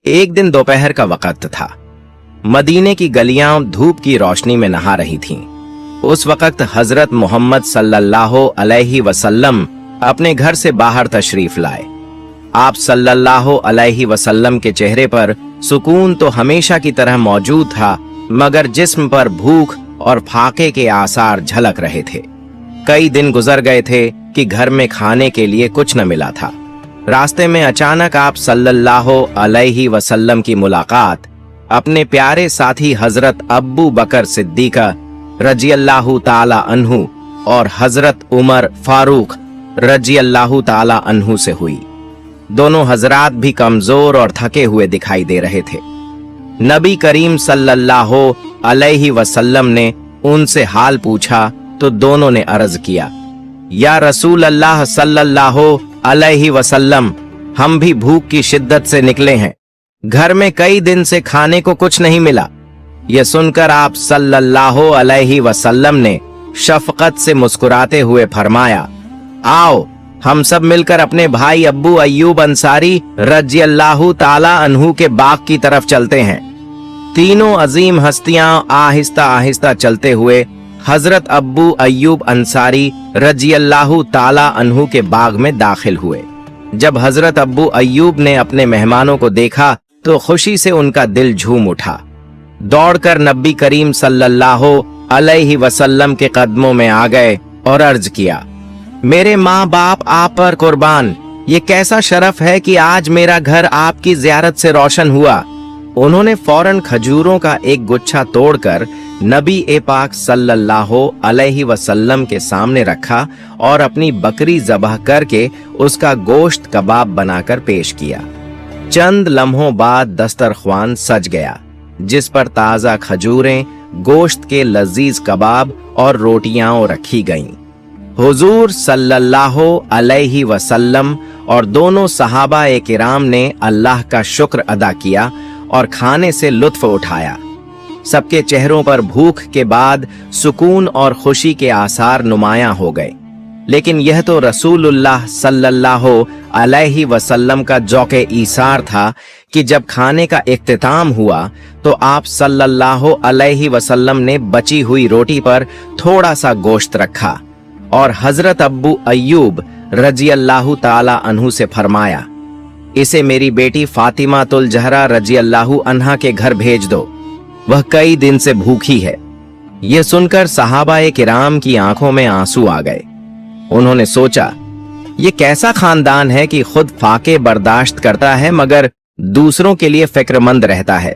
एक दिन दोपहर का वक्त था। मदीने की गलियां धूप की रोशनी में नहा रही थीं। उस वक्त हजरत मोहम्मद सल्लल्लाहु अलैहि वसल्लम अपने घर से बाहर तशरीफ लाए। आप सल्लल्लाहु अलैहि वसल्लम के चेहरे पर सुकून तो हमेशा की तरह मौजूद था, मगर जिस्म पर भूख और फाके के आसार झलक रहे थे। कई दिन गुजर गए थे कि घर में खाने के लिए कुछ न मिला था। रास्ते में अचानक आप सल्लल्लाहु अलैहि वसल्लम की मुलाकात अपने प्यारे साथी हजरत अब्बू बकर सिद्दीका रजियल्लाहु ताला अन्हु और हजरत उमर फारूक रजियल्लाहु ताला अन्हु से हुई। दोनों हजरात भी कमजोर और थके हुए दिखाई दे रहे थे। नबी करीम सल्लल्लाहु अलैहि वसल्लम ने उनसे हाल पूछा तो दोनों ने अर्ज किया, या रसूल अल्लाह सल्लल्लाहु अलैहि वसल्लम, हम भी भूख की शिद्दत से निकले हैं। घर में कई दिन से खाने को कुछ नहीं मिला। यह सुनकर आप सल्लल्लाहु अलैहि वसल्लम ने शफकत से मुस्कुराते हुए फरमाया, आओ हम सब मिलकर अपने भाई अब्बू अय्यूब अंसारी रज़ियल्लाहु ताला अन्हु के बाग की तरफ चलते हैं। तीनों अजीम हस्तियां आहिस्ता आहिस्ता चलते हुए हजरत अब्बू अय्यूब अंसारी रज़ियल्लाहु ताला अन्हु के बाग में दाखिल हुए। जब हजरत अब्बू अय्यूब ने अपने मेहमानों को देखा तो खुशी से उनका दिल झूम उठा। दौड़कर नबी करीम सल्लल्लाहु अलैहि वसल्लम के कदमों में आ गए और अर्ज किया, मेरे माँ बाप आप पर कुर्बान, ये कैसा शरफ है कि आज मेरा घर आपकी जियारत से रोशन हुआ। उन्होंने फौरन खजूरों का एक गुच्छा तोड़कर नबी ए पाक सल्लल्लाहु अलैहि वसल्लम के सामने रखा और अपनी बकरी ज़बह करके उसका गोश्त कबाब बनाकर पेश किया। चंद लम्हों बाद दस्तरख्वान सज गया, जिस पर ताज़ा खजूरें, गोश्त के लजीज कबाब और रोटियां रखी गईं। हुजूर सल्लल्लाहु अलैहि वसल्लम और दोनों सहाबा-ए किराम ने अल्लाह का शुक्र अदा किया और खाने से लुत्फ उठाया। सबके चेहरों पर भूख के बाद सुकून और खुशी के आसार नुमायां हो गए। लेकिन यह तो रसूलुल्लाह सल्लल्लाहु अलैहि वसल्लम का जौके ईसार था कि जब खाने का इख्तिताम हुआ तो आप सल्लल्लाहु अलैहि वसल्लम ने बची हुई रोटी पर थोड़ा सा गोश्त रखा और हजरत अब्बू अय्यूब रज़ियल्लाहु ताला अन्हु से फरमाया, इसे मेरी बेटी फातिमा तुल जहरा रज़ियल्लाहु अन्हा के घर भेज दो, वह कई दिन से भूखी है। यह सुनकर सहाबाए किराम की आंखों में आंसू आ गए। उन्होंने सोचा, ये कैसा खानदान है कि खुद फाके बर्दाश्त करता है मगर दूसरों के लिए फिक्रमंद रहता है।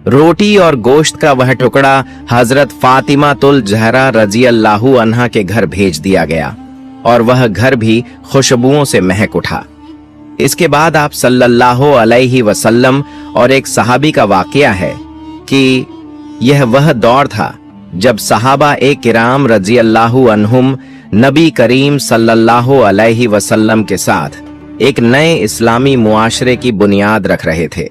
रोटी और गोश्त का वह टुकड़ा हजरत फातिमा तुल जहरा रज़ियल्लाहु अन्हा के घर भेज दिया गया और वह घर भी खुशबुओं से महक उठा। इसके बाद आप सल्लल्लाहु अलैहि वसल्लम और एक सहाबी का वाकया है कि यह वह दौर था जब सहाबा ए किराम रज़ियल्लाहु अन्हुम नबी करीम सल्लल्लाहु अलैहि वसल्लम के साथ एक नए इस्लामी मुआशरे की बुनियाद रख रहे थे।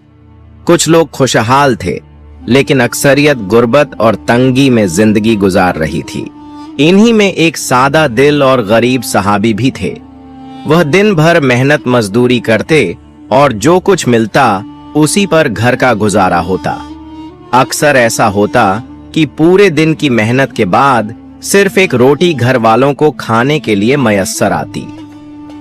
कुछ लोग खुशहाल थे, लेकिन अक्सरियत गुर्बत और तंगी में जिंदगी गुजार रही थी। इन्हीं में एक सादा दिल और गरीब सहाबी भी थे। वह दिन भर मेहनत मजदूरी करते और जो कुछ मिलता उसी पर घर का गुजारा होता। अक्सर ऐसा होता कि पूरे दिन की मेहनत के बाद सिर्फ एक रोटी घर वालों को खाने के लिए मयस्सर आती,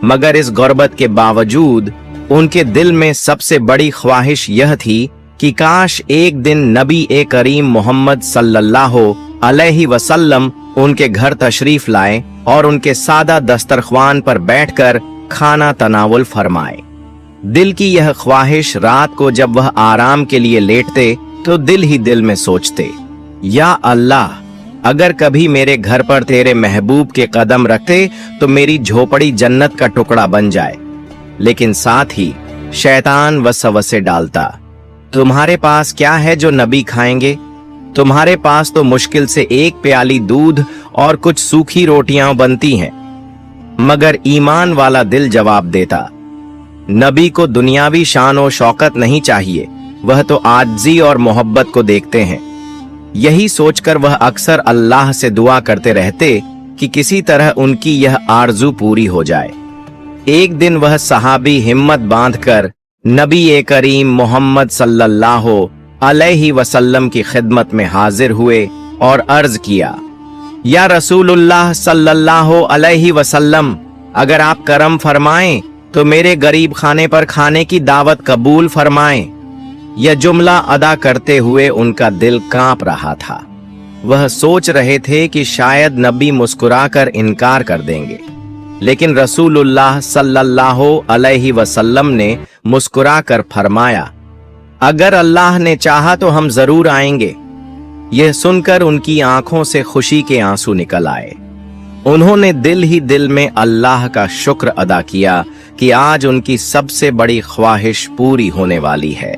मगर इस गुर्बत के बावजूद उनके दिल में सबसे बड़ी ख्वाहिश यह थी कि काश एक दिन नबी ए करीम मोहम्मद सल्लल्लाहु अलैहि वसल्लम उनके घर तशरीफ लाएं और उनके सादा दस्तरख्वान पर बैठकर खाना तनावुल फरमाए। दिल की यह ख्वाहिश रात को जब वह आराम के लिए लेटते तो दिल ही दिल में सोचते, या अल्लाह, अगर कभी मेरे घर पर तेरे महबूब के कदम रखते तो मेरी झोपड़ी जन्नत का टुकड़ा बन जाए। लेकिन साथ ही शैतान वसवसे डालता, तुम्हारे पास क्या है जो नबी खाएंगे? तुम्हारे पास तो मुश्किल से एक प्याली दूध और कुछ सूखी रोटियां बनती हैं। मगर ईमान वाला दिल जवाब देता, नबी को दुनियावी शान और शौकत नहीं चाहिए, वह तो आजिज़ी और मोहब्बत को देखते हैं। यही सोचकर वह अक्सर अल्लाह से दुआ करते रहते कि किसी तरह उनकी यह आरजू पूरी हो जाए। एक दिन वह सहाबी हिम्मत बांधकर नबी करीम मोहम्मद सल्लल्लाहु अलैहि वसल्लम की खिदमत में हाजिर हुए और अर्ज किया, या रसूलुल्लाह सल्लल्लाहु अलैहि वसल्लम, अगर आप करम फरमाएं तो मेरे गरीब खाने पर खाने की दावत कबूल फरमाएं। यह जुमला अदा करते हुए उनका दिल कांप रहा था। वह सोच रहे थे कि शायद नबी मुस्कुराकर इनकार कर देंगे, लेकिन रसूलुल्लाह सल्लल्लाहु अलैहि वसल्लम ने मुस्कुराकर फरमाया, अगर अल्लाह ने चाहा तो हम जरूर आएंगे। यह सुनकर उनकी आंखों से खुशी के आंसू निकल आए। उन्होंने दिल ही दिल में अल्लाह का शुक्र अदा किया कि आज उनकी सबसे बड़ी ख्वाहिश पूरी होने वाली है।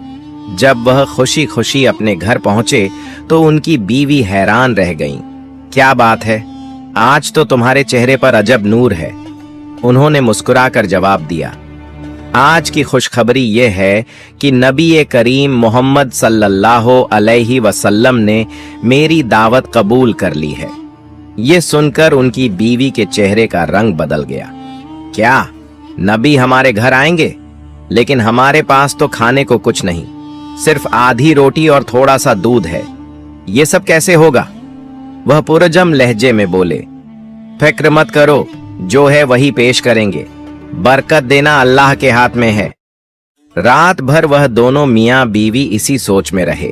जब वह खुशी खुशी अपने घर पहुंचे तो उनकी बीवी हैरान रह गईं। क्या बात है, आज तो तुम्हारे चेहरे पर अजब नूर है। उन्होंने मुस्कुराकर जवाब दिया, आज की खुशखबरी यह है कि नबी करीम मोहम्मद सल्लल्लाहु अलैहि वसल्लम ने मेरी दावत कबूल कर ली है। यह सुनकर उनकी बीवी के चेहरे का रंग बदल गया। क्या नबी हमारे घर आएंगे? लेकिन हमारे पास तो खाने को कुछ नहीं, सिर्फ आधी रोटी और थोड़ा सा दूध है। ये सब कैसे होगा? वह पुरजम लहजे में बोले, फिक्र मत करो, जो है वही पेश करेंगे। बरकत देना अल्लाह के हाथ में है। रात भर वह दोनों मियां बीवी इसी सोच में रहे।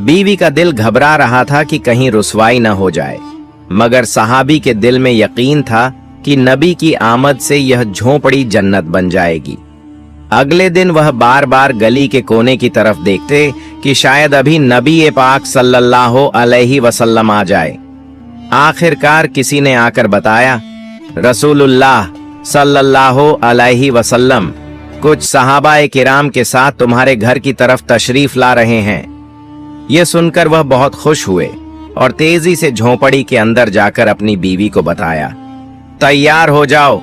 बीवी का दिल घबरा रहा था कि कहीं रुसवाई न हो जाए, मगर सहाबी के दिल में यकीन था कि नबी की आमद से यह झोपड़ी जन्नत बन जाएगी। अगले दिन वह बार बार गली के कोने की तरफ देखते कि शायद अभी नबी पाक सल्लल्लाहु अलैहि वसल्लम आ जाए। आखिरकार किसी ने आकर बताया, रसूलुल्लाह सल्लल्लाहु अलैहि वसल्लम कुछ सहाबाए किराम के साथ तुम्हारे घर की तरफ तशरीफ ला रहे हैं। यह सुनकर वह बहुत खुश हुए और तेजी से झोपड़ी के अंदर जाकर अपनी बीवी को बताया, तैयार हो जाओ,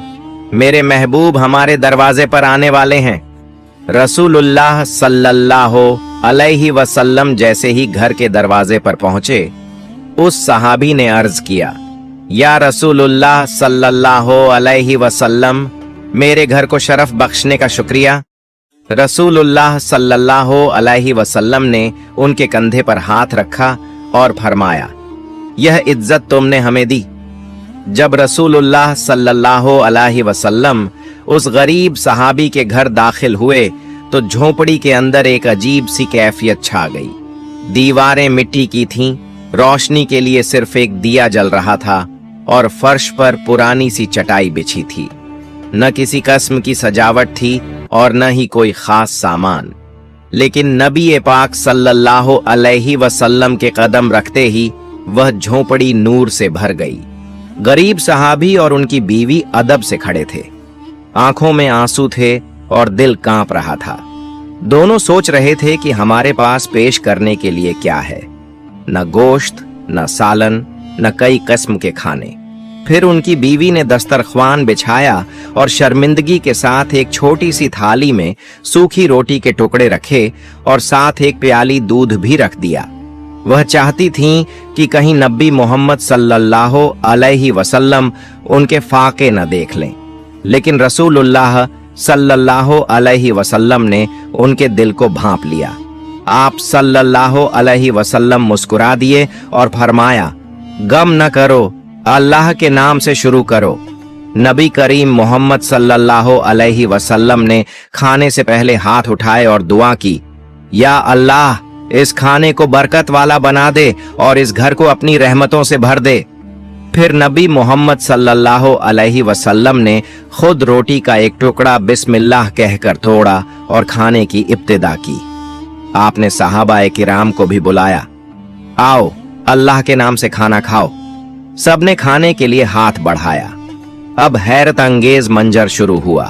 मेरे महबूब हमारे दरवाजे पर आने वाले हैं। रसूलुल्लाह सल्लल्लाहु अलैहि वसल्लम जैसे ही घर के दरवाजे पर पहुंचे, उस सहाबी ने अर्ज किया, या रसूलुल्लाह सल्लल्लाहु अलैहि वसल्लम, मेरे घर को शरफ बख्शने का शुक्रिया। रसूलुल्लाह सल्लल्लाहु अलैहि वसल्लम ने उनके कंधे पर हाथ रखा और फरमाया, यह इज्जत तुमने हमें दी। जब रसूलुल्लाह सल्लल्लाहु अलैहि वसल्लम उस गरीब सहाबी के घर दाखिल हुए तो झोपड़ी के अंदर एक अजीब सी कैफियत छा गई। दीवारें मिट्टी की थीं, रोशनी के लिए सिर्फ एक दिया जल रहा था और फर्श पर पुरानी सी चटाई बिछी थी। न किसी किस्म की सजावट थी और न ही कोई खास सामान, लेकिन नबी पाक सल्लल्लाहु अलैहि वसल्लम के कदम रखते ही वह झोपड़ी नूर से भर गई। गरीब सहाबी और उनकी बीवी अदब से खड़े थे, आंखों में आंसू थे और दिल कांप रहा था। दोनों सोच रहे थे कि हमारे पास पेश करने के लिए क्या है। न गोश्त, न सालन, न कई किस्म के खाने। फिर उनकी बीवी ने दस्तरख्वान बिछाया और शर्मिंदगी के साथ एक छोटी सी थाली में सूखी रोटी के टुकड़े रखे और साथ एक प्याली दूध भी रख दिया। वह चाहती थीं कि कहीं नबी मोहम्मद सल्लल्लाहु अलैहि वसल्लम उनके फाके न देख लें, लेकिन रसूलुल्लाह सल्लल्लाहु अलैहि वसल्लम ने उनके दिल को भांप लिया। आप सल्लल्लाहु अलैहि वसल्लम मुस्कुरा दिए और फरमाया, गम न करो, अल्लाह के नाम से शुरू करो। नबी करीम मोहम्मद सल्लल्लाहु अलैहि वसल्लम ने खाने से पहले हाथ उठाए और दुआ की, या अल्लाह, इस खाने को बरकत वाला बना दे और इस घर को अपनी रहमतों से भर दे। फिर नबी मोहम्मद सल्लल्लाहु अलैहि वसल्लम ने खुद रोटी का एक टुकड़ा बिस्मिल्लाह कहकर तोड़ा और खाने की इब्तिदा की। आपने सहाबाए किराम को भी बुलाया, आओ अल्लाह के नाम से खाना खाओ। सबने खाने के लिए हाथ बढ़ाया। अब हैरत अंगेज मंजर शुरू हुआ।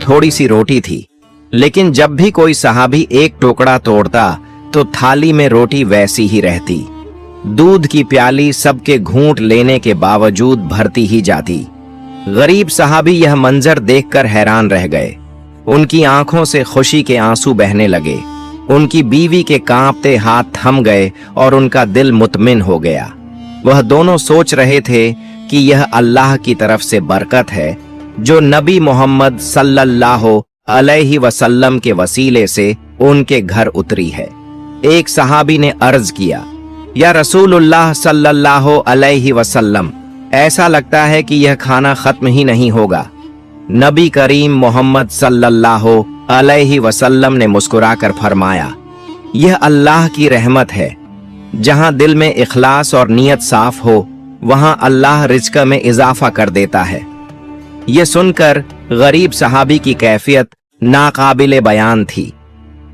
थोड़ी सी रोटी थी, लेकिन जब भी कोई सहाबी एक टुकड़ा तोड़ता तो थाली में रोटी वैसी ही रहती। दूध की प्याली सबके घूंट लेने के बावजूद भरती ही जाती। गरीब सहाबी यह मंजर देखकर हैरान रह गए। उनकी आंखों से खुशी के आंसू बहने लगे। उनकी बीवी के कांपते हाथ थम गए और उनका दिल मुतमिन हो गया। वह दोनों सोच रहे थे कि यह अल्लाह की तरफ से बरकत है जो नबी मोहम्मद सल्लल्लाहु अलैहि वसल्लम के वसीले से उनके घर उतरी है। एक सहाबी ने अर्ज किया, या रसूलुल्लाह सल्लल्लाहु अलैहि वसल्लम, ऐसा लगता है कि यह खाना खत्म ही नहीं होगा। नबी करीम मोहम्मद सल्लल्लाहु अलैहि वसल्लम ने मुस्कुराकर फरमाया, यह अल्लाह की रहमत है। जहां दिल में इखलास और नियत साफ हो, वहां अल्लाह रिज़्क़ में इजाफा कर देता है। यह सुनकर गरीब सहाबी की कैफियत नाकाबिले बयान थी।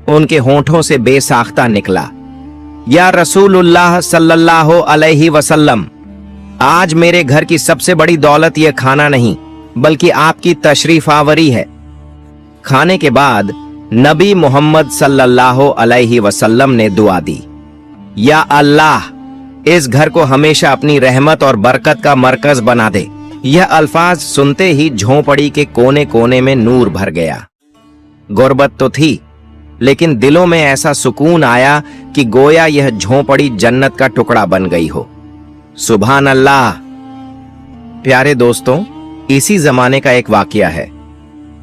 उनके होठों से बेसाख्ता निकला, या रसूलुल्लाह सल्लल्लाहु अलैहि वसल्लम, आज मेरे घर की सबसे बड़ी दौलत यह खाना नहीं बल्कि आपकी तशरीफ आवरी है। खाने के बाद नबी मोहम्मद सल्लल्लाहु अलैहि वसल्लम ने दुआ दी, या अल्लाह इस घर को हमेशा अपनी रहमत और बरकत का मरकज बना दे। यह अल्फाज सुनते ही झोंपड़ी के कोने कोने में नूर भर गया। गुर्बत तो थी, लेकिन दिलों में ऐसा सुकून आया कि गोया यह झोंपड़ी जन्नत का टुकड़ा बन गई हो। सुभान अल्लाह। प्यारे दोस्तों, इसी जमाने का एक वाकया है।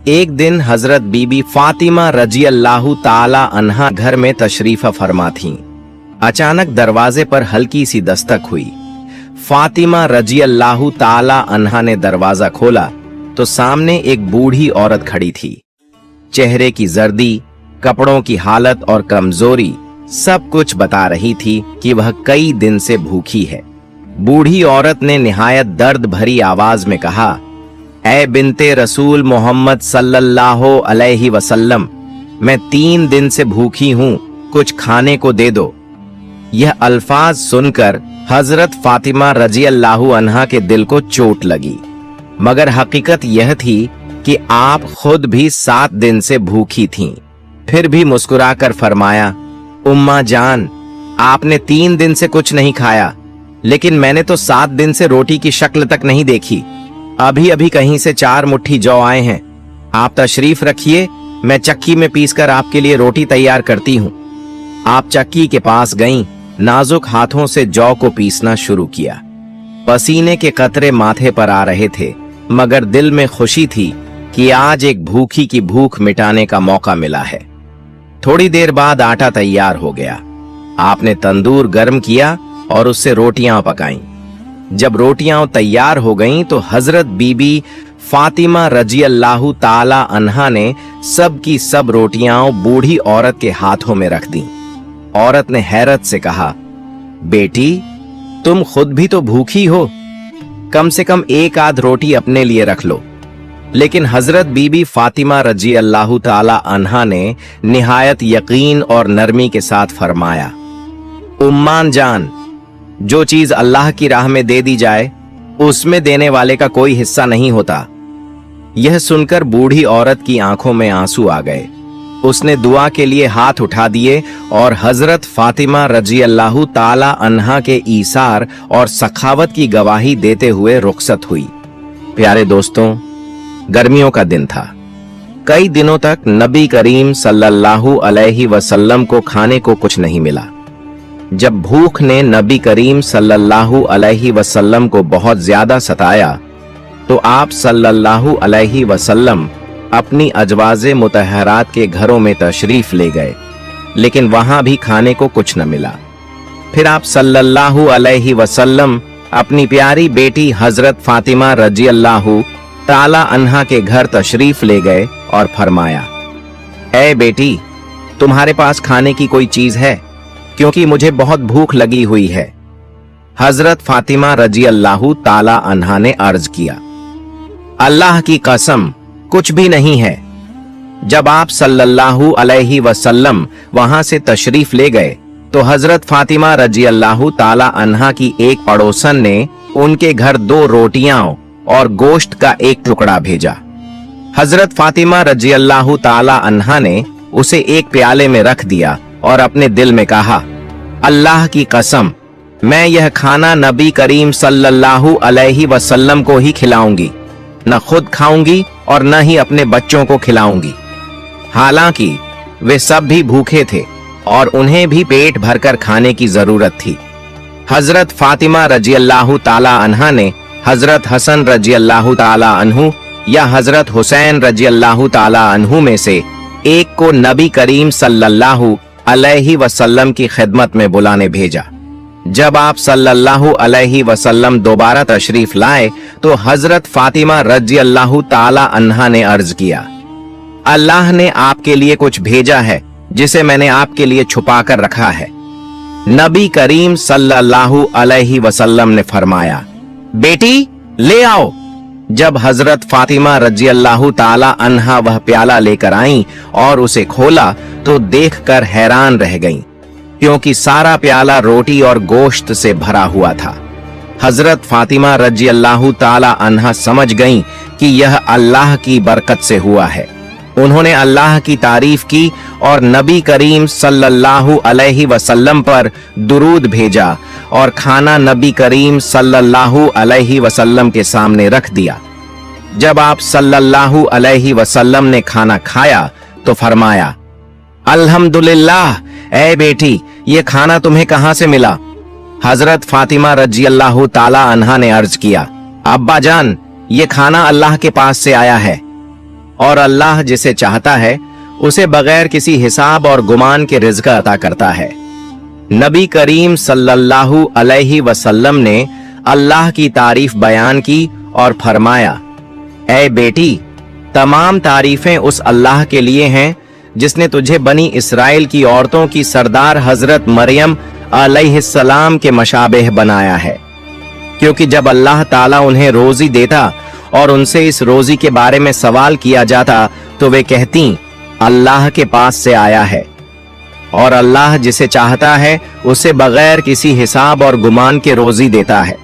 एक दिन हजरत बीबी फातिमा रजी अल्लाहु ताला अन्हा घर में तशरीफ फरमा थीं। अचानक दरवाजे पर हल्की सी दस्तक हुई। फातिमा रजी अल्लाहु ताला अन्हा ने दरवाजा खोला तो सामने एक बूढ़ी औरत खड़ी थी। चेहरे की जर्दी, कपड़ों की हालत और कमजोरी सब कुछ बता रही थी कि वह कई दिन से भूखी है। बूढ़ी औरत ने निहायत दर्द भरी आवाज में कहा, ऐ बिनते रसूल मोहम्मद सल्लल्लाहु अलैहि वसल्लम, मैं 3 दिन से भूखी हूं, कुछ खाने को दे दो। यह अल्फाज सुनकर हजरत फातिमा रजी अल्लाहु अन्हा के दिल को चोट लगी, मगर हकीकत यह थी कि आप खुद भी 7 दिन से भूखी थीं। फिर भी मुस्कुराकर फरमाया, उम्मा जान, आपने 3 दिन से कुछ नहीं खाया, लेकिन मैंने तो 7 दिन से रोटी की शक्ल तक नहीं देखी। अभी अभी कहीं से 4 मुट्ठी जौ आए हैं। आप तशरीफ रखिए, मैं चक्की में पीसकर आपके लिए रोटी तैयार करती हूँ। आप चक्की के पास गईं, नाजुक हाथों से जौ को पीसना शुरू किया। पसीने के कतरे माथे पर आ रहे थे, मगर दिल में खुशी थी कि आज एक भूखी की भूख मिटाने का मौका मिला है। थोड़ी देर बाद आटा तैयार हो गया। आपने तंदूर गर्म किया और उससे रोटियां पकाईं। जब रोटियां तैयार हो गईं तो हजरत बीबी फातिमा रजी अल्लाहु ताला अन्हा ने सब की सब रोटियां बूढ़ी औरत के हाथों में रख दी। औरत ने हैरत से कहा, बेटी, तुम खुद भी तो भूखी हो, कम से कम 1 आध रोटी अपने लिए रख लो। लेकिन हजरत बीबी फातिमा रजी अल्लाहु ताला अन्हा ने निहायत यकीन और नरमी के साथ फरमाया, उम्मान जान, जो चीज अल्लाह की राह में दे दी जाए उसमें देने वाले का कोई हिस्सा नहीं होता। यह सुनकर बूढ़ी औरत की आंखों में आंसू आ गए। उसने दुआ के लिए हाथ उठा दिए और हजरत फातिमा रजी अल्लाहु ताला अन्हा के ईसार और सखावत की गवाही देते हुए रुखसत हुई। प्यारे दोस्तों, गर्मियों का दिन था। कई दिनों तक नबी करीम सल्लल्लाहु अलैहि वसल्लम को खाने को कुछ नहीं मिला। जब भूख ने नबी करीम सल्लल्लाहु अलैहि वसल्लम को बहुत ज्यादा सताया तो आप सल्लल्लाहु अलैहि वसल्लम अपनी अजवाजे मुतहरात के घरों में तशरीफ ले गए, लेकिन वहां भी खाने को कुछ न मिला। फिर आप सल्लल्लाहु अलैहि वसल्लम अपनी प्यारी बेटी हजरत फातिमा रजी अल्लाहु ताला अन्हा के घर तशरीफ ले गए और फरमाया, ऐ बेटी, तुम्हारे पास खाने की कोई चीज है, क्योंकि मुझे बहुत भूख लगी हुई है। हजरत फातिमा रजी अल्लाहु ताला अन्हा ने अर्ज किया, अल्लाह की कसम, कुछ भी नहीं है। जब आप सल्लल्लाहु अलैहि वसल्लम वहां से तशरीफ ले गए तो हजरत फातिमा रजी अल्लाहु ताला अन्हा की एक पड़ोसन ने उनके घर 2 रोटियां और गोश्त का एक टुकड़ा भेजा। हजरत फातिमा रजी अल्लाहु ताला अन्हा ने उसे एक प्याले में रख दिया और अपने दिल में कहा, अल्लाह की कसम, मैं यह खाना नबी करीम सल्लल्लाहु अलैहि वसल्लम को ही खिलाऊंगी, न खुद खाऊंगी और न ही अपने बच्चों को खिलाऊंगी। हालांकि वे सब भी भूखे थे और उन्हें भी पेट भरकर खाने की जरूरत थी। हजरत फातिमा रजी अल्लाहु ताला अन्हा ने हजरत हसन रजी अल्लाहु ताला अन्हु या हजरत हुसैन रजी अल्लाह ताला अन्हु में से एक को नबी करीम सल्लल्लाहु अलैहि वसल्लम की खिदमत में बुलाने भेजा। जब आप सल्लल्लाहु अलैहि वसल्लम दोबारा तशरीफ लाए तो हजरत फातिमा रजी अल्लाह ताला अन्हा ने अर्ज किया, अल्लाह ने आपके लिए कुछ भेजा है जिसे मैंने आपके लिए छुपा कर रखा है। नबी करीम सल्लल्लाहु अलैहि वसल्लम ने फरमाया, बेटी ले आओ। जब हजरत फातिमा रजी अल्लाह ताला अन्हा वह प्याला लेकर आई और उसे खोला तो देखकर हैरान रह गईं, क्योंकि सारा प्याला रोटी और गोश्त से भरा हुआ था। हजरत फातिमा रजी अल्लाह ताला अन्हा समझ गईं कि यह अल्लाह की बरकत से हुआ है। उन्होंने अल्लाह की तारीफ की और नबी करीम सल्लल्लाहु अलैहि वसल्लम पर दुरूद भेजा और खाना नबी करीम सल्लल्लाहु अलैहि वसल्लम के सामने रख दिया। जब आप सल्लल्लाहु अलैहि वसल्लम ने खाना खाया तो फरमाया, अल्हम्दुलिल्लाह, ऐ बेटी ये खाना तुम्हें कहां से मिला? हजरत फातिमा रजी अल्लाह ताला अन्हा ने अर्ज किया, अब्बा जान ये खाना अल्लाह के पास से आया है और अल्लाह जिसे चाहता है उसे बगैर किसी हिसाब और गुमान के रिज़्क़ अता करता है। नबी करीम सल्लल्लाहु अलैहि वसल्लम ने अल्लाह की तारीफ बयान की और फरमाया, ऐ बेटी तमाम तारीफें उस अल्लाह के लिए हैं जिसने तुझे बनी इस्राइल की औरतों की सरदार हजरत मरियम अलैहिस्सलाम के मशाबेह बनाया है, क्योंकि जब अल्लाह ताला उन्हें रोजी देता और उनसे इस रोजी के बारे में सवाल किया जाता तो वे कहती अल्लाह के पास से आया है और अल्लाह जिसे चाहता है उसे बगैर किसी हिसाब और गुमान के रोजी देता है।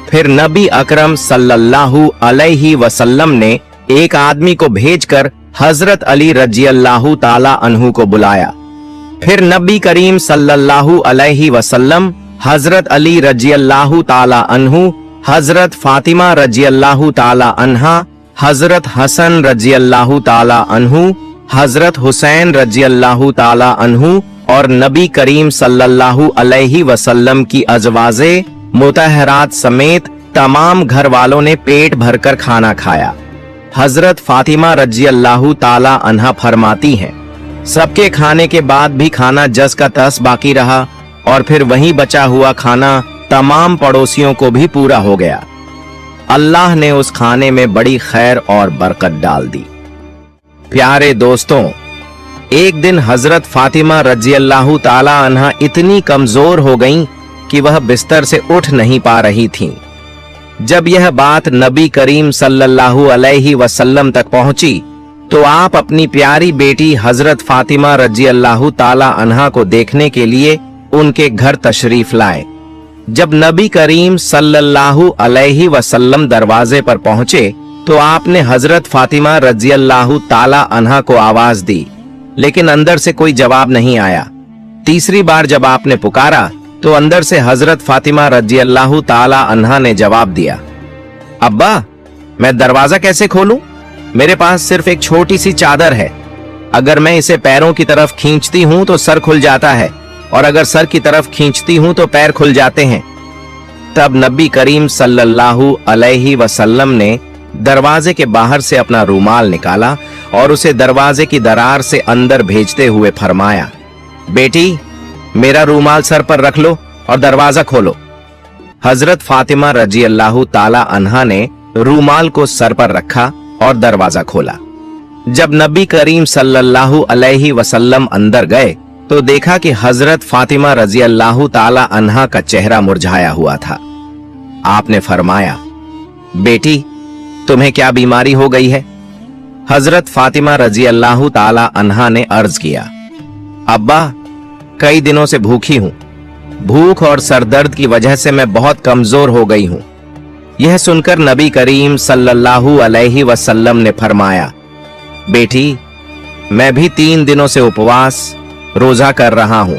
फिर नबी अकरम सल्लल्लाहु अलैहि वसल्लम ने एक आदमी को भेजकर हजरत अली रजी अल्लाह ताला अन्हु को बुलाया। फिर नबी करीम सल्लल्लाहु अलैहि वसल्लम हजरत अली रजी अल्लाह ताला अन्हु, हजरत फातिमा रजी अल्लाह ताला अन्हा, हजरत हसन रजी अल्लाह ताला अन्हु, हजरत हुसैन रजी अल्लाह ताला अन्हु और नबी करीम सल्लल्लाहु अलैहि वसल्लम की अज़वाजे मुतहरात समेत तमाम घर वालों ने पेट भरकर खाना खाया। हजरत फातिमा रजी अल्लाह ताला अन्हा फरमाती हैं, सबके खाने के बाद भी खाना जस का तस बाकी रहा और फिर वहीं बचा हुआ खाना तमाम पड़ोसियों को भी पूरा हो गया। अल्लाह ने उस खाने में बड़ी खैर और बरकत डाल दी। प्यारे दोस्तों, एक दिन हजरत फातिमा रजी अल्लाह ताला अन्हा इतनी कमजोर हो गईं कि वह बिस्तर से उठ नहीं पा रही थीं। जब यह बात नबी करीम सल्लल्लाहु अलैहि वसल्लम तक पहुंची तो आप अपनी प्यारी बेटी हजरत फातिमा रजी अल्लाह ताला अन्हा को देखने के लिए उनके घर तशरीफ लाए। जब नबी करीम सल्लल्लाहु अलैहि वसल्लम दरवाजे पर पहुंचे तो आपने हजरत फातिमा रजी अल्लाह ताला अन्हा को आवाज दी, लेकिन अंदर से कोई जवाब नहीं आया। तीसरी बार जब आपने पुकारा तो अंदर से हजरत फातिमा रजी अल्लाह ताला अन्हा ने जवाब दिया, अब्बा मैं दरवाजा कैसे खोलूं? मेरे पास सिर्फ एक छोटी सी चादर है। अगर मैं इसे पैरों की तरफ खींचती हूं तो सर खुल जाता है और अगर सर की तरफ खींचती हूं तो पैर खुल जाते हैं। तब नबी करीम सल्लल्लाहु अलैहि वसल्लम ने दरवाजे के बाहर से अपना रूमाल निकाला और उसे दरवाजे की दरार से अंदर भेजते हुए फरमाया, बेटी मेरा रूमाल सर पर रख लो और दरवाजा खोलो। हजरत फातिमा रजी अल्लाह ताला अन्हा ने रूमाल को सर पर रखा और दरवाजा खोला। जब नबी करीम सल्लल्लाहु अलैहि वसल्लम अंदर गए तो देखा कि हजरत फातिमा रजी अल्लाह ताला अन्हा का चेहरा मुरझाया हुआ था। आपने फरमाया, बेटी तुम्हें क्या बीमारी हो गई है? हजरत फातिमा रजी अल्लाह ताला अन्हा ने अर्ज किया, अब्बा कई दिनों से भूखी हूं। भूख और सरदर्द की वजह से मैं बहुत कमजोर हो गई हूं। यह सुनकर नबी करीम सल्लल्लाहु अलैहि वसल्लम ने फरमाया, बेटी मैं भी 3 दिनों से उपवास रोजा कर रहा हूं,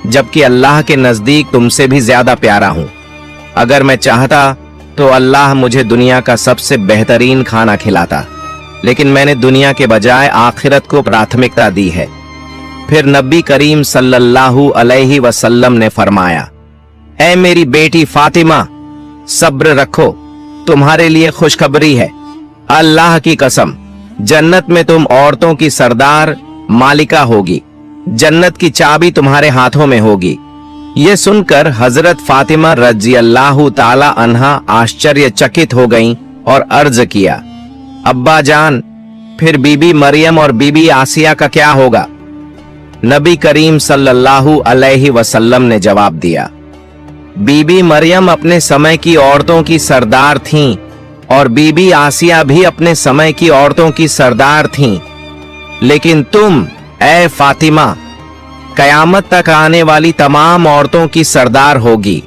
जबकि अल्लाह के नजदीक तुमसे भी ज्यादा प्यारा हूं। अगर मैं चाहता तो अल्लाह मुझे दुनिया का सबसे बेहतरीन खाना खिलाता, लेकिन मैंने दुनिया के बजाय आखिरत को प्राथमिकता दी है। फिर नबी करीम सल्लल्लाहु अलैहि वसल्लम ने फरमाया, ऐ मेरी बेटी फातिमा सब्र रखो, तुम्हारे लिए खुशखबरी है। अल्लाह की कसम, जन्नत में तुम औरतों की सरदार मालिका होगी, जन्नत की चाबी तुम्हारे हाथों में होगी। ये सुनकर हजरत फातिमा रजी अल्लाह ताला अन्हा आश्चर्यचकित हो गईं और अर्ज किया, अब्बा जान, फिर बीबी मरियम और बीबी आसिया का क्या होगा? नबी करीम सल्लल्लाहु अलैहि वसल्लम ने जवाब दिया, बीबी मरियम अपने समय की औरतों की सरदार थीं और बीबी आसिया भी अपने समय की औरतों की सरदार थीं, लेकिन तुम ए फातिमा कयामत तक आने वाली तमाम औरतों की सरदार होगी।